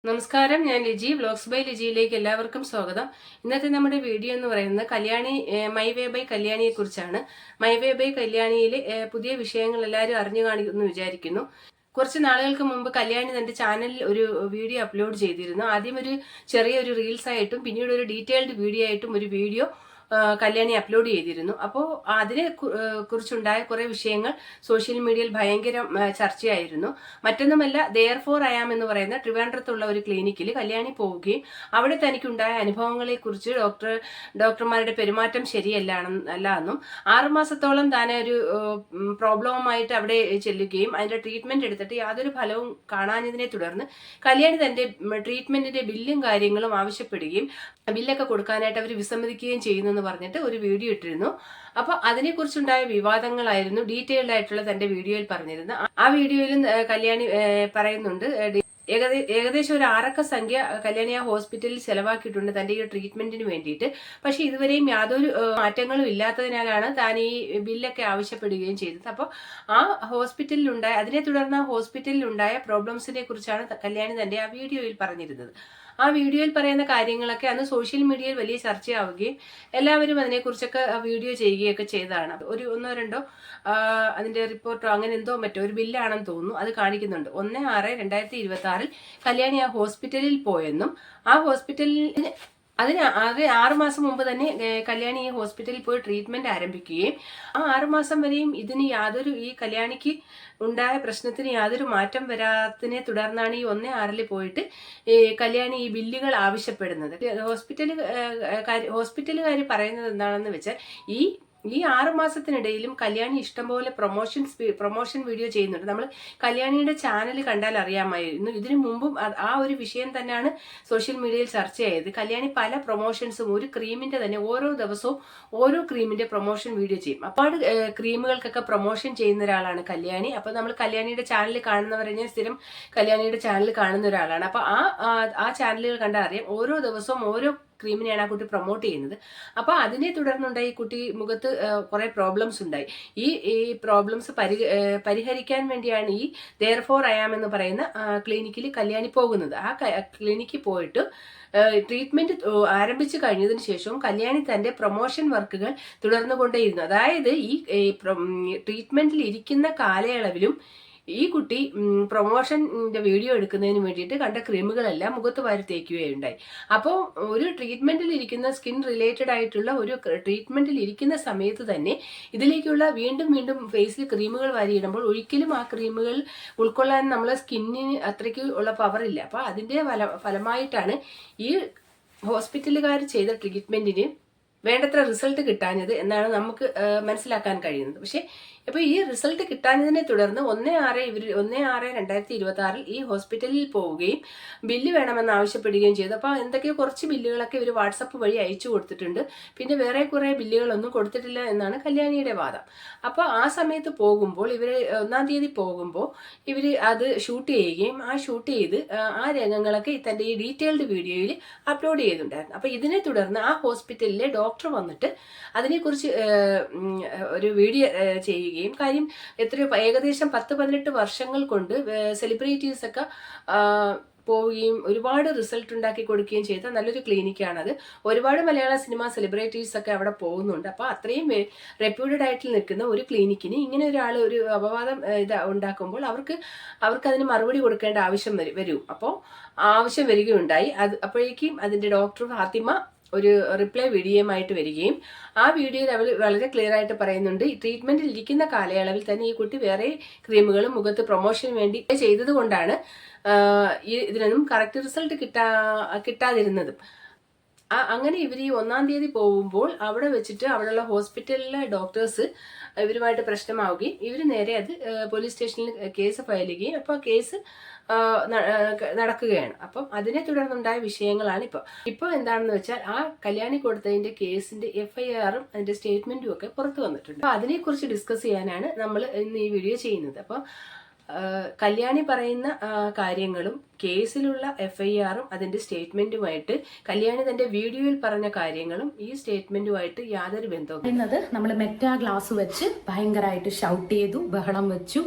നമസ്കാരം, ഞാൻ Liji. Vlogs by ലിജിയിലേക്ക് എല്ലാവർക്കും സ്വാഗതം. ഇന്നത്തെ നമ്മുടെ വീഡിയോ എന്ന് പറയുന്നത് കല്യാണി മൈ വേ ബൈ കല്യാണിയെ കുറിച്ചാണ്. മൈ വേ ബൈ കല്യാണിയിൽ പുതിയ വിഷയങ്ങൾ എല്ലാവരും അറിഞ്ഞു കാണിക്കുന്നു വിചാരിക്കുന്നു. കുറച്ച് നാളുകൾക്ക് മുമ്പ് കല്യാണി തന്റെ ചാനലിൽ ഒരു വീഡിയോ അപ്ലോഡ് ചെയ്തിരുന്നു. ആദ്യം ഒരു ചെറിയൊരു റീൽസ് ആയിട്ടും പിന്നീട് ഒരു ഡീറ്റെയിൽഡ് വീഡിയോ ആയിട്ടും ഒരു വീഡിയോ കല്യാണി അപ്ലോഡ് ചെയ്തിരുന്നു. അപ്പോൾ അതിനെ കുറിച്ചുണ്ടായ കുറെ വിഷയങ്ങൾ സോഷ്യൽ മീഡിയയിൽ ഭയങ്കര ചർച്ചയായിരുന്നു. മറ്റൊന്നുമല്ല, ദെയർ ഫോർ അയാം എന്ന് പറയുന്ന ട്രിവാൻഡ്രത്തുള്ള ഒരു ക്ലിനിക്കിൽ കല്യാണി പോവുകയും അവിടെ തനിക്കുണ്ടായ അനുഭവങ്ങളെ കുറിച്ച് ഡോക്ടർമാരുടെ പെരുമാറ്റം ശരിയല്ല എന്നും 6 മാസത്തോളം താൻ ഒരു പ്രോബ്ലവുമായിട്ട് അവിടെ ചെല്ലുകയും അതിന്റെ ട്രീറ്റ്മെന്റ് എടുത്തിട്ട് യാതൊരു ഫലവും കാണാഞ്ഞതിനെ തുടർന്ന് കല്യാണി തന്റെ ട്രീറ്റ്മെന്റിന്റെ ബില്ലും കാര്യങ്ങളും ആവശ്യപ്പെടുകയും ബില്ലൊക്കെ കൊടുക്കാനായിട്ട് അവർ വിസമ്മതിക്കുകയും ചെയ്യുന്നു എന്ന് പറഞ്ഞിട്ട് ഒരു വീഡിയോ ഇട്ടിരുന്നു. അപ്പൊ അതിനെക്കുറിച്ചുണ്ടായ വിവാദങ്ങളായിരുന്നു ഡീറ്റെയിൽഡ് ആയിട്ടുള്ള തന്റെ വീഡിയോയിൽ പറഞ്ഞിരുന്നത്. ആ വീഡിയോയിലും കല്യാണി പറയുന്നുണ്ട് ഏകദേശം ഒരു 6 സംഖ്യ കല്യാണി ആ ഹോസ്പിറ്റലിൽ ചെലവാക്കിയിട്ടുണ്ട് തന്റെ ഈ ട്രീറ്റ്മെന്റിന് വേണ്ടിയിട്ട്. പക്ഷെ ഇതുവരെയും യാതൊരു മാറ്റങ്ങളും ഇല്ലാത്തതിനാലാണ് താൻ ഈ ബില്ലൊക്കെ ആവശ്യപ്പെടുകയും ചെയ്തത്. അപ്പോൾ ആ അതിനെ തുടർന്ന് ആ ഹോസ്പിറ്റലിലുണ്ടായ പ്രോബ്ലംസിനെ കുറിച്ചാണ് കല്യാണി തന്റെ ആ വീഡിയോയിൽ പറഞ്ഞിരുന്നത്. ആ വീഡിയോയിൽ പറയുന്ന കാര്യങ്ങളൊക്കെ അന്ന് സോഷ്യൽ മീഡിയയിൽ വലിയ ചർച്ചയാവുകയും എല്ലാവരും അതിനെക്കുറിച്ചൊക്കെ വീഡിയോ ചെയ്യുകയൊക്കെ ചെയ്തതാണ്. ഒരു 1-2 അതിന്റെ റിപ്പോർട്ടോ അങ്ങനെ എന്തോ മറ്റോ ഒരു ബില്ലാണെന്ന് തോന്നുന്നു, അത് കാണിക്കുന്നുണ്ട്. 1/6/2026 കല്യാണി ആ ഹോസ്പിറ്റലിൽ പോയെന്നും ആ ഹോസ്പിറ്റലിൽ അതിന് 6 മാസം മുമ്പ് തന്നെ കല്യാണി ഈ ഹോസ്പിറ്റലിൽ പോയി ട്രീറ്റ്മെന്റ് ആരംഭിക്കുകയും ആ 6 മാസം വരെയും ഈ കല്യാണിക്ക് ഉണ്ടായ പ്രശ്നത്തിന് യാതൊരു മാറ്റം വരാത്തതിനെ തുടർന്നാണ് ഈ 1/6 പോയിട്ട് കല്യാണി ഈ ബില്ലുകൾ ആവശ്യപ്പെടുന്നത്. ഹോസ്പിറ്റലുകാർ പറയുന്നത് എന്താണെന്ന് വെച്ചാൽ ഈ 6 മാസത്തിനിടയിലും കല്യാണി ഇഷ്ടംപോലെ പ്രൊമോഷൻ വീഡിയോ ചെയ്യുന്നുണ്ട്. നമ്മൾ കല്യാണിയുടെ ചാനൽ കണ്ടാൽ അറിയാമായിരുന്നു. ഇതിനു മുമ്പും ആ ഒരു വിഷയം തന്നെയാണ് സോഷ്യൽ മീഡിയയിൽ ചർച്ചയായത്. കല്യാണി പല പ്രൊമോഷൻസും ഒരു ക്രീമിന്റെ തന്നെ ഓരോ ദിവസവും ഓരോ ക്രീമിന്റെ പ്രൊമോഷൻ വീഡിയോ ചെയ്യും. ഒരുപാട് ക്രീമുകൾക്കൊക്കെ പ്രൊമോഷൻ ചെയ്യുന്ന ഒരാളാണ് കല്യാണി. അപ്പൊ നമ്മൾ കല്യാണിയുടെ ചാനൽ കാണുന്നവരെ ഞാൻ സ്ഥിരം കല്യാണിയുടെ ചാനൽ കാണുന്ന ഒരാളാണ്. അപ്പൊ ആ ചാനലുകൾ കണ്ടാൽ അറിയാം ഓരോ ദിവസവും ഓരോ ക്രീമിനെയാണ് ആ കുട്ടി പ്രൊമോട്ട് ചെയ്യുന്നത്. അപ്പൊ അതിനെ തുടർന്നുണ്ടായി ഈ കുട്ടി മുഖത്ത് കുറെ പ്രോബ്ലംസ് ഉണ്ടായി. ഈ പ്രോബ്ലംസ് പരിഹരിക്കാൻ വേണ്ടിയാണ് ഈ ദെയർ ഫോർ അയാം എന്ന് പറയുന്ന ക്ലിനിക്കിൽ കല്യാണി പോകുന്നത്. ആ ക്ലിനിക്കിൽ പോയിട്ട് ട്രീറ്റ്മെന്റ് ആരംഭിച്ചു കഴിഞ്ഞതിന് ശേഷവും കല്യാണി തന്റെ പ്രൊമോഷൻ വർക്കുകൾ തുടർന്നുകൊണ്ടേയിരുന്നു. അതായത് ഈ ട്രീറ്റ്മെന്റിൽ ഇരിക്കുന്ന കാലയളവിലും ഈ കുട്ടി പ്രൊമോഷന്റെ വീഡിയോ എടുക്കുന്നതിന് വേണ്ടിയിട്ട് കണ്ട ക്രീമുകളെല്ലാം മുഖത്ത് വാരി തേക്കുകയുണ്ടായി. അപ്പോൾ ഒരു ട്രീറ്റ്മെന്റിൽ ഇരിക്കുന്ന സ്കിൻ റിലേറ്റഡ് ആയിട്ടുള്ള ഒരു ട്രീറ്റ്മെന്റിൽ ഇരിക്കുന്ന സമയത്ത് തന്നെ ഇതിലേക്കുള്ള വീണ്ടും ഫേസിൽ ക്രീമുകൾ വാരിയിടുമ്പോൾ ഒരിക്കലും ആ ക്രീമുകൾ ഉൾക്കൊള്ളാൻ നമ്മളെ സ്കിന്നിന് അത്രയ്ക്ക് ഉള്ള പവർ ഇല്ല. അപ്പൊ അതിന്റെ ഫലമായിട്ടാണ് ഈ ഹോസ്പിറ്റലുകാർ ചെയ്ത ട്രീറ്റ്മെന്റിന് വേണ്ടത്ര റിസൾട്ട് കിട്ടാഞ്ഞത് എന്നാണ് നമുക്ക് മനസ്സിലാക്കാൻ കഴിയുന്നത്. പക്ഷെ അപ്പൊ ഈ റിസൾട്ട് കിട്ടാഞ്ഞതിനെ തുടർന്ന് 1/6/2026 ഈ ഹോസ്പിറ്റലിൽ പോവുകയും ബില്ല് വേണമെന്ന് ആവശ്യപ്പെടുകയും ചെയ്തു. അപ്പൊ എന്തൊക്കെയോ കുറച്ച് ബില്ലുകളൊക്കെ ഇവർ വാട്സപ്പ് വഴി അയച്ചു കൊടുത്തിട്ടുണ്ട്. പിന്നെ വേറെ കുറെ ബില്ലുകളൊന്നും കൊടുത്തിട്ടില്ല എന്നാണ് കല്യാണിയുടെ വാദം. അപ്പൊ ആ സമയത്ത് പോകുമ്പോൾ ഇവര് 1-ാം തീയതി പോകുമ്പോൾ ഇവര് അത് ഷൂട്ട് ചെയ്യുകയും ആ ഷൂട്ട് ചെയ്ത് ആ രംഗങ്ങളൊക്കെ തന്റെ ഈ ഡീറ്റെയിൽഡ് വീഡിയോയിൽ അപ്ലോഡ് ചെയ്തിട്ടുണ്ടായിരുന്നു. അപ്പൊ ഇതിനെ തുടർന്ന് ആ ഹോസ്പിറ്റലിലെ ഡോക്ടർ വന്നിട്ട് അതിനെക്കുറിച്ച് ഒരു വീഡിയോ ചെയ്യുകയും കാര്യം ഏകദേശം 10-18 വർഷങ്ങൾ കൊണ്ട് സെലിബ്രിറ്റീസ് ഒക്കെ പോവുകയും ഒരുപാട് റിസൾട്ട് ഉണ്ടാക്കി കൊടുക്കുകയും ചെയ്ത നല്ലൊരു ക്ലിനിക്കാണത്. ഒരുപാട് മലയാള സിനിമ സെലിബ്രിറ്റീസ് ഒക്കെ അവിടെ പോകുന്നുണ്ട്. അപ്പൊ അത്രയും റെപ്യൂട്ടഡ് ആയിട്ട് നിൽക്കുന്ന ഒരു ക്ലിനിക്കിന് ഇങ്ങനെ ഒരാൾ ഒരു അപവാദം ഉണ്ടാക്കുമ്പോൾ അവർക്ക് അതിന് മറുപടി കൊടുക്കേണ്ട ആവശ്യം വരും. അപ്പോൾ ആവശ്യം വരികയുണ്ടായി. അപ്പോഴേക്കും അതിന്റെ ഡോക്ടർ ഫാത്തിമ ഒരു റിപ്ലൈ വീഡിയോയുമായിട്ട് വരികയും ആ വീഡിയോയിൽ അവർ വളരെ ക്ലിയർ ആയിട്ട് പറയുന്നുണ്ട്, ഈ ട്രീറ്റ്മെന്റിൽ ഇരിക്കുന്ന കാലയളവിൽ തന്നെ ഈ കുട്ടി വേറെ ക്രീമുകളും മുഖത്ത് പ്രൊമോഷന് വേണ്ടി ചെയ്തത് കൊണ്ടാണ് ഇതിനൊന്നും കറക്റ്റ് റിസൾട്ട് കിട്ടാതിരുന്നതും. അങ്ങനെ ഇവർ ഈ 1-ാം തീയതി പോകുമ്പോൾ അവിടെ വെച്ചിട്ട് അവിടെയുള്ള ഹോസ്പിറ്റലിലെ ഡോക്ടേഴ്സ് ഇവരുമായിട്ട് പ്രശ്നമാവുകയും ഇവർ നേരെ അത് പോലീസ് സ്റ്റേഷനിൽ കേസ് ഫയൽ ചെയ്യുകയും അപ്പോൾ കേസ് നടക്കുകയാണ്. അപ്പം അതിനെ തുടർന്നുണ്ടായ വിഷയങ്ങളാണ് ഇപ്പൊ എന്താണെന്ന് വെച്ചാൽ ആ കല്യാണി കൊടുത്തതിന്റെ കേസിന്റെ FIRഉം അതിന്റെ സ്റ്റേറ്റ്മെന്റും ഒക്കെ പുറത്തു വന്നിട്ടുണ്ട്. അപ്പൊ അതിനെക്കുറിച്ച് ഡിസ്കസ് ചെയ്യാനാണ് നമ്മൾ ഇന്ന് ഈ വീഡിയോ ചെയ്യുന്നത്. അപ്പൊ കല്യാണി പറയുന്ന കാര്യങ്ങളും കേസിലുള്ള FIRും അതിന്റെ സ്റ്റേറ്റ്മെന്റുമായിട്ട് കല്യാണി തന്റെ വീഡിയോയിൽ പറഞ്ഞ കാര്യങ്ങളും ഈ സ്റ്റേറ്റ്മെന്റുമായിട്ട് യാതൊരു ബന്ധവും നമ്മൾ മെറ്റാ ഗ്ലാസ് വെച്ച് ഭയങ്കരമായിട്ട് ഷൗട്ട് ചെയ്തു, ബഹളം വെച്ചു,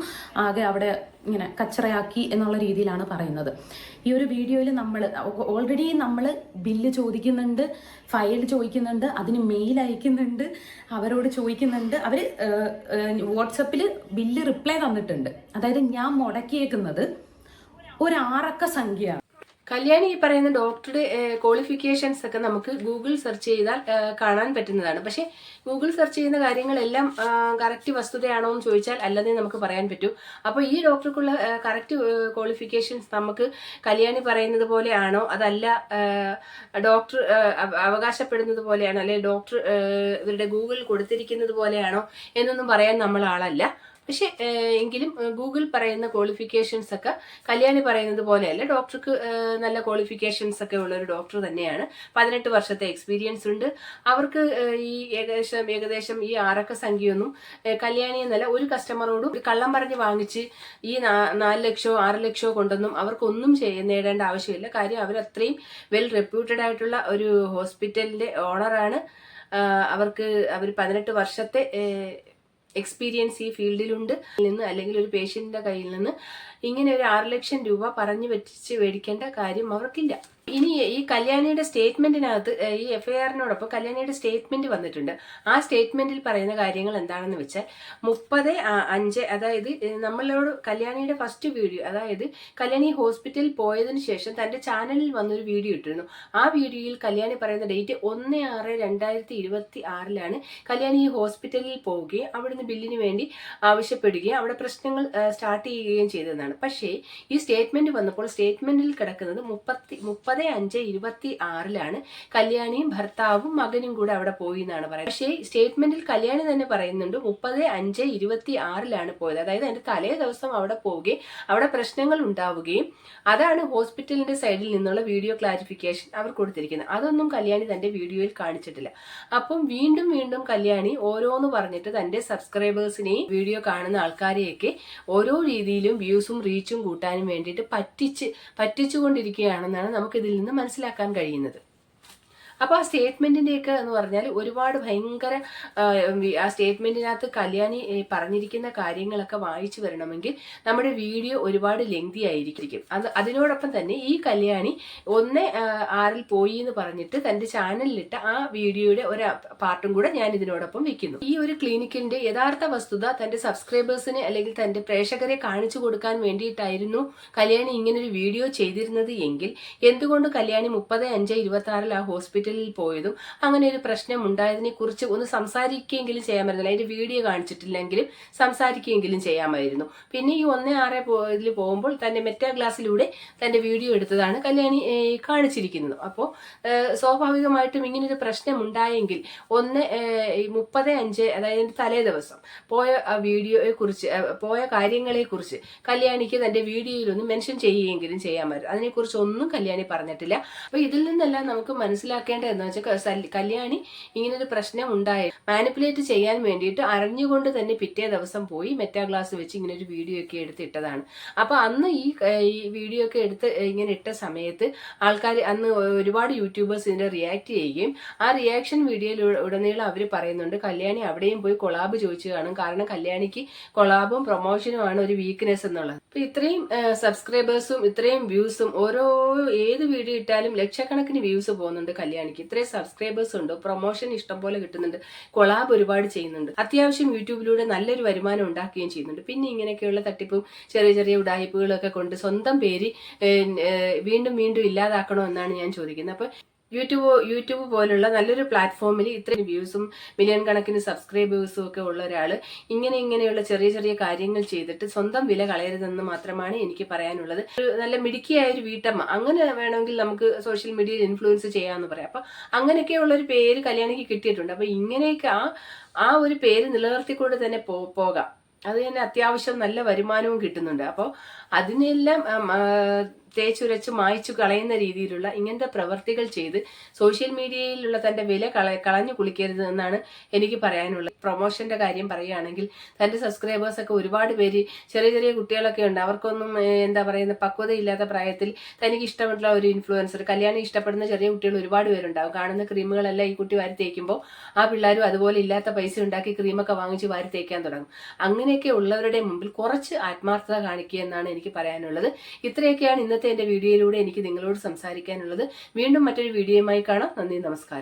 ആകെ അവിടെ ഇങ്ങനെ കച്ചറയാക്കി എന്നുള്ള രീതിയിലാണ് പറയുന്നത്. ഈ ഒരു വീഡിയോയിൽ ഓൾറെഡി നമ്മൾ ബില്ല് ചോദിക്കുന്നുണ്ട്, ഫയൽ ചോദിക്കുന്നുണ്ട്, അതിന് മെയിൽ അയക്കുന്നുണ്ട്, അവരോട് ചോദിക്കുന്നുണ്ട്. അവർ വാട്സപ്പിൽ ബില്ല് റിപ്ലൈ തന്നിട്ടുണ്ട്. അതായത് ഞാൻ മുടക്കിയേക്കുന്നത് ഒരു 6 അക്ക സംഖ്യ. കല്യാണി ഈ പറയുന്ന ഡോക്ടറുടെ ക്വാളിഫിക്കേഷൻസ് ഒക്കെ നമുക്ക് ഗൂഗിൾ സെർച്ച് ചെയ്താൽ കാണാൻ പറ്റുന്നതാണ്. പക്ഷേ ഗൂഗിൾ സെർച്ച് ചെയ്യുന്ന കാര്യങ്ങളെല്ലാം കറക്റ്റ് വസ്തുതയാണോ എന്ന് ചോദിച്ചാൽ അല്ലാതെ നമുക്ക് പറയാൻ പറ്റൂ. അപ്പോൾ ഈ ഡോക്ടർക്കുള്ള കറക്റ്റ് ക്വാളിഫിക്കേഷൻസ് നമുക്ക് കല്യാണി പറയുന്നത് പോലെയാണോ, അതല്ല ഡോക്ടർ അവകാശപ്പെടുന്നത് പോലെയാണോ, അല്ലെങ്കിൽ ഡോക്ടർ ഇവരുടെ ഗൂഗിൾ കൊടുത്തിരിക്കുന്നത് പോലെയാണോ എന്നൊന്നും പറയാൻ നമ്മൾ ആളല്ല. പക്ഷെ എങ്കിലും ഗൂഗിൾ പറയുന്ന ക്വാളിഫിക്കേഷൻസ് ഒക്കെ കല്യാണി പറയുന്നത് പോലെയല്ല. ഡോക്ടർക്ക് നല്ല ക്വാളിഫിക്കേഷൻസ് ഒക്കെ ഉള്ള ഒരു ഡോക്ടർ തന്നെയാണ്. 18 വർഷത്തെ എക്സ്പീരിയൻസ് ഉണ്ട്. അവർക്ക് ഈ ഏകദേശം ഈ 6 അക്ക സംഖ്യയൊന്നും കല്യാണി എന്നല്ല ഒരു കസ്റ്റമറോടും കള്ളം പറഞ്ഞ് വാങ്ങിച്ച് ഈ 4 ലക്ഷമോ 6 ലക്ഷമോ കൊണ്ടൊന്നും അവർക്കൊന്നും നേടേണ്ട ആവശ്യമില്ല. കാര്യം അവരത്രയും വെൽ റെപ്യൂട്ടഡ് ആയിട്ടുള്ള ഒരു ഹോസ്പിറ്റലിന്റെ ഓണറാണ്. അവർ 18 വർഷത്തെ എക്സ്പീരിയൻസ് ഈ ഫീൽഡിലുണ്ട്. അല്ലെങ്കിൽ ഒരു പേഷ്യന്റിന്റെ കയ്യിൽ നിന്ന് ഇങ്ങനെ ഒരു 6 ലക്ഷം രൂപ പറഞ്ഞു പറ്റിച്ച് മേടിക്കേണ്ട കാര്യം അവർക്കില്ല. ഇനി ഈ കല്യാണിയുടെ സ്റ്റേറ്റ്മെന്റിനകത്ത് ഈ FIRനോടൊപ്പം കല്യാണിയുടെ സ്റ്റേറ്റ്മെന്റ് വന്നിട്ടുണ്ട്. ആ സ്റ്റേറ്റ്മെന്റിൽ പറയുന്ന കാര്യങ്ങൾ എന്താണെന്ന് വെച്ചാൽ 30/5, അതായത് നമ്മളോട് കല്യാണിയുടെ ഫസ്റ്റ് വീഡിയോ, അതായത് കല്യാണി ഹോസ്പിറ്റലിൽ പോയതിനു ശേഷം തന്റെ ചാനലിൽ വന്നൊരു വീഡിയോ ഇട്ടിരുന്നു. ആ വീഡിയോയിൽ കല്യാണി പറയുന്ന ഡേറ്റ് 1/6/2026 കല്യാണി ഈ ഹോസ്പിറ്റലിൽ പോവുകയും അവിടുന്ന് ബില്ലിന് വേണ്ടി ആവശ്യപ്പെടുകയും അവിടെ പ്രശ്നങ്ങൾ സ്റ്റാർട്ട് ചെയ്യുകയും ചെയ്തതാണ്. പക്ഷേ ഈ സ്റ്റേറ്റ്മെന്റ് വന്നപ്പോൾ സ്റ്റേറ്റ്മെന്റിൽ കിടക്കുന്നത് 30/5/26 കല്യാണിയും ഭർത്താവും മകനും കൂടെ അവിടെ പോയി എന്നാണ് പറയുന്നത്. പക്ഷേ സ്റ്റേറ്റ്മെന്റിൽ കല്യാണി തന്നെ പറയുന്നുണ്ട് 30/5/26 പോയത്. അതായത് അതിന്റെ തലേ ദിവസം അവിടെ പോവുകയും അവിടെ പ്രശ്നങ്ങൾ ഉണ്ടാവുകയും അതാണ് ഹോസ്പിറ്റലിന്റെ സൈഡിൽ നിന്നുള്ള വീഡിയോ ക്ലാരിഫിക്കേഷൻ അവർ കൊടുത്തിരിക്കുന്നത്. അതൊന്നും കല്യാണി തന്റെ വീഡിയോയിൽ കാണിച്ചിട്ടില്ല. അപ്പം വീണ്ടും കല്യാണി ഓരോന്ന് പറഞ്ഞിട്ട് തന്റെ സബ്സ്ക്രൈബേഴ്സിനെയും വീഡിയോ കാണുന്ന ആൾക്കാരെയൊക്കെ ഓരോ രീതിയിലും വ്യൂസും റീച്ചും കൂട്ടാനും വേണ്ടിയിട്ട് പറ്റിച്ചുകൊണ്ടിരിക്കുകയാണെന്നാണ് നമുക്ക് ഇതിൽ നിന്ന് മനസ്സിലാക്കാൻ കഴിയുന്നത്. അപ്പോൾ ആ സ്റ്റേറ്റ്മെന്റിന്റെയൊക്കെ എന്ന് പറഞ്ഞാൽ ഒരുപാട് ഭയങ്കര ആ സ്റ്റേറ്റ്മെന്റിനകത്ത് കല്യാണി പറഞ്ഞിരിക്കുന്ന കാര്യങ്ങളൊക്കെ വായിച്ചു വരണമെങ്കിൽ നമ്മുടെ വീഡിയോ ഒരുപാട് ലെങ്തി ആയിരിക്കും. അതിനോടൊപ്പം തന്നെ ഈ കല്യാണി 1/6 പോയി എന്ന് പറഞ്ഞിട്ട് തന്റെ ചാനലിലിട്ട ആ വീഡിയോയുടെ ഒരു പാർട്ടും കൂടെ ഞാൻ ഇതിനോടൊപ്പം വെക്കുന്നു. ഈ ഒരു ക്ലിനിക്കിന്റെ യഥാർത്ഥ വസ്തുത തന്റെ സബ്സ്ക്രൈബേഴ്സിനെ അല്ലെങ്കിൽ തന്റെ പ്രേക്ഷകരെ കാണിച്ചു കൊടുക്കാൻ വേണ്ടിയിട്ടായിരുന്നു കല്യാണി ഇങ്ങനൊരു വീഡിയോ ചെയ്തിരുന്നത് എങ്കിൽ എന്തുകൊണ്ട് കല്യാണി 30/5/26 ആ ഹോസ്പിറ്റൽ പോയതും അങ്ങനെ ഒരു പ്രശ്നം ഉണ്ടായതിനെ കുറിച്ച് ഒന്ന് സംസാരിക്കുകയെങ്കിലും ചെയ്യാമായിരുന്നു. അതിന്റെ വീഡിയോ കാണിച്ചിട്ടില്ലെങ്കിലും സംസാരിക്കുകയെങ്കിലും ചെയ്യാമായിരുന്നു. പിന്നെ ഈ 1/6 പോകുമ്പോൾ തന്റെ മെറ്റാ ഗ്ലാസിലൂടെ തന്റെ വീഡിയോ എടുത്തതാണ് കല്യാണി കാണിച്ചിരിക്കുന്നത്. അപ്പോൾ സ്വാഭാവികമായിട്ടും ഇങ്ങനൊരു പ്രശ്നം ഉണ്ടായെങ്കിൽ 30/5, അതായത് തലേ ദിവസം പോയ വീഡിയോയെ കുറിച്ച് പോയ കാര്യങ്ങളെ കുറിച്ച് കല്യാണിക്ക് തന്റെ വീഡിയോയിലൊന്നും മെൻഷൻ ചെയ്യുകയെങ്കിലും ചെയ്യാമായിരുന്നു. അതിനെക്കുറിച്ച് ഒന്നും കല്യാണി പറഞ്ഞിട്ടില്ല. അപ്പൊ ഇതിൽ നിന്നെല്ലാം നമുക്ക് മനസ്സിലാക്കേണ്ട എന്ന് വെച്ചാൽ കല്യാണി ഇങ്ങനൊരു പ്രശ്നം ഉണ്ടായി മാനിപ്പുലേറ്റ് ചെയ്യാൻ വേണ്ടിയിട്ട് അറിഞ്ഞുകൊണ്ട് തന്നെ പിറ്റേ ദിവസം പോയി മെറ്റാ ഗ്ലാസ് വെച്ച് ഇങ്ങനെ ഒരു വീഡിയോ ഒക്കെ എടുത്തിട്ടതാണ്. അപ്പൊ അന്ന് ഈ വീഡിയോ ഒക്കെ എടുത്ത് ഇങ്ങനെ ഇട്ട സമയത്ത് ആൾക്കാർ അന്ന് ഒരുപാട് യൂട്യൂബേഴ്സ് ഇതിന്റെ റിയാക്ട് ചെയ്യുകയും ആ റിയാക്ഷൻ വീഡിയോയിൽ ഉടനീളം അവർ പറയുന്നുണ്ട് കല്യാണി അവിടെയും പോയി കൊളാബ് ചോദിച്ചു കാണും. കാരണം കല്യാണിക്ക് കൊളാബും പ്രൊമോഷനുമാണ് ഒരു വീക്ക്നെസ് എന്നുള്ളത്. അപ്പൊ ഇത്രയും സബ്സ്ക്രൈബേഴ്സും ഇത്രയും വ്യൂസും ഏത് വീഡിയോ ഇട്ടാലും ലക്ഷക്കണക്കിന് വ്യൂസ് പോകുന്നുണ്ട് കല്യാണിക്ക്. ഇത്രയും സബ്സ്ക്രൈബേഴ്സ് ഉണ്ട്, പ്രൊമോഷൻ ഇഷ്ടംപോലെ കിട്ടുന്നുണ്ട്, കൊളാബ് ഒരുപാട് ചെയ്യുന്നുണ്ട്, അത്യാവശ്യം യൂട്യൂബിലൂടെ നല്ലൊരു വരുമാനം ഉണ്ടാക്കുകയും ചെയ്യുന്നുണ്ട്. പിന്നെ ഇങ്ങനെയൊക്കെയുള്ള തട്ടിപ്പും ചെറിയ ഉടായ്പകളൊക്കെ കൊണ്ട് സ്വന്തം പേര് വീണ്ടും ഇല്ലാതാക്കണോ എന്നാണ് ഞാൻ ചോദിക്കുന്നത്. അപ്പൊ യൂട്യൂബ് പോലുള്ള നല്ലൊരു പ്ലാറ്റ്ഫോമിൽ ഇത്രയും വ്യൂസും മില്യൺ കണക്കിന് സബ്സ്ക്രൈബേഴ്സും ഒക്കെ ഉള്ള ഒരാൾ ഇങ്ങനെയുള്ള ചെറിയ കാര്യങ്ങൾ ചെയ്തിട്ട് സ്വന്തം വില കളയരുതെന്ന് മാത്രമാണ് എനിക്ക് പറയാനുള്ളത്. നല്ല മിടുക്കിയായ ഒരു വീട്ടമ്മ, അങ്ങനെ വേണമെങ്കിൽ നമുക്ക് സോഷ്യൽ മീഡിയയിൽ ഇൻഫ്ലുവൻസ് ചെയ്യാമെന്ന് പറയാം. അപ്പൊ അങ്ങനെയൊക്കെയുള്ള ഒരു പേര് കല്യാണിക്ക് കിട്ടിയിട്ടുണ്ട്. അപ്പൊ ഇങ്ങനെയൊക്കെ ആ ഒരു പേര് നിലനിർത്തിക്കൊണ്ട് തന്നെ പോകാം. അത് തന്നെ അത്യാവശ്യം നല്ല വരുമാനവും കിട്ടുന്നുണ്ട്. അപ്പോൾ അതിനെല്ലാം തേച്ചുരച്ച് മായ്ച്ചു കളയുന്ന രീതിയിലുള്ള ഇങ്ങനത്തെ പ്രവർത്തികൾ ചെയ്ത് സോഷ്യൽ മീഡിയയിലുള്ള തന്റെ വില കളഞ്ഞു കുളിക്കരുത് എന്നാണ് എനിക്ക് പറയാനുള്ളത്. പ്രൊമോഷന്റെ കാര്യം പറയുകയാണെങ്കിൽ തന്റെ സബ്സ്ക്രൈബേഴ്സ് ഒക്കെ ഒരുപാട് പേര് ചെറിയ ചെറിയ കുട്ടികളൊക്കെ ഉണ്ട്. അവർക്കൊന്നും എന്താ പറയുന്ന പക്വതയില്ലാത്ത പ്രായത്തിൽ തനിക്ക് ഇഷ്ടമുള്ള ഒരു ഇൻഫ്ലുവൻസർ, കല്യാണി ഇഷ്ടപ്പെടുന്ന ചെറിയ കുട്ടികൾ ഒരുപാട് പേരുണ്ടാവും. കാണുന്ന ക്രീമുകളെല്ലാം ഈ കുട്ടി വാരി തേക്കുമ്പോൾ ആ പിള്ളേരും അതുപോലെ ഇല്ലാത്ത പൈസ ഉണ്ടാക്കി ക്രീമൊക്കെ വാങ്ങിച്ച് വാരി തേക്കാൻ തുടങ്ങും. അങ്ങനെയൊക്കെ ഉള്ളവരുടെ മുമ്പിൽ കുറച്ച് ആത്മാർത്ഥത കാണിക്കുക എന്നാണ് എനിക്ക് പറയാനുള്ളത്. ഇത്രയൊക്കെയാണ് ഇന്നത്തെ എന്റെ വീഡിയോയിലൂടെ എനിക്ക് നിങ്ങളോട് സംസാരിക്കാനുള്ളത്. വീണ്ടും മറ്റൊരു വീഡിയോയുമായി കാണാം. നന്ദി, നമസ്കാരം.